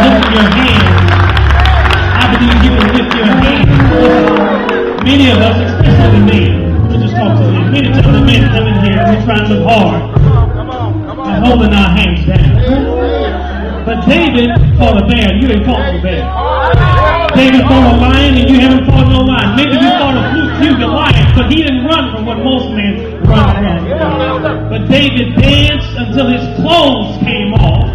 lift your hands. I believe you can lift your hands. Many of us, especially the men, we just talk to them. Many of the men come in here and we're trying to look hard and holding our hands down. But David fought a bear, you ain't fought no bear. David fought a lion and you haven't fought no lion. Maybe you fought a few Goliaths, but he didn't run from what most men run from. But David danced until his clothes came off.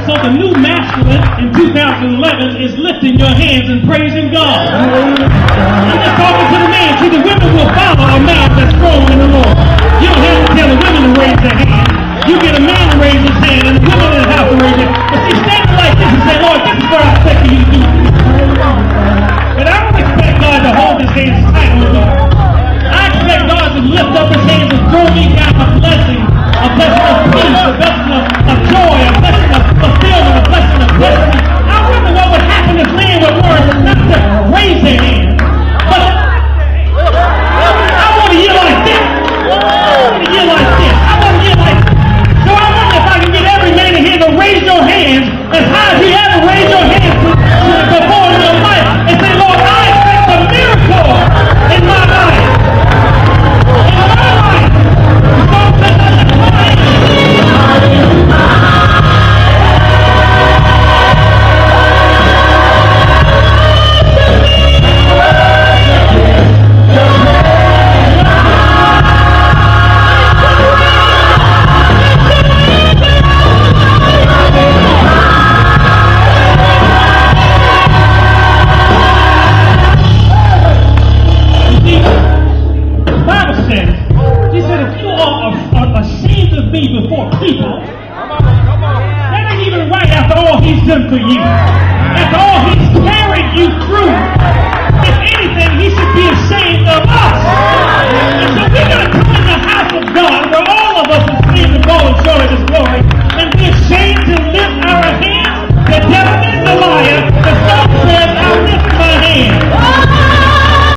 So the new masculine in 2011 is lifting your hands and praising God. I'm just talking to the man. See, the women will follow a man that's strong in the Lord. You don't have to tell the women to raise their hand. You get a man to raise his hand and the women in the house to raise it. But see, standing like this and say, Lord, this is what I expect you to do. But I don't expect God to hold his hands tight on me. I expect God to lift up his hands and throw me down a blessing of peace, a blessing of joy, a blessing of fulfillment, a blessing of destiny. I wonder what would happen if men would learn not to raise their hands, but I want to hear like this. I want to hear like this. I want to hear like this. So I wonder if I can get every man in here to raise your hands as high as you ever raise your hands before in your life and say, Lord, I expect a miracle in my life. In my life. So let us cry. Before people, that ain't even right after all he's done for you. After all he's carried you through.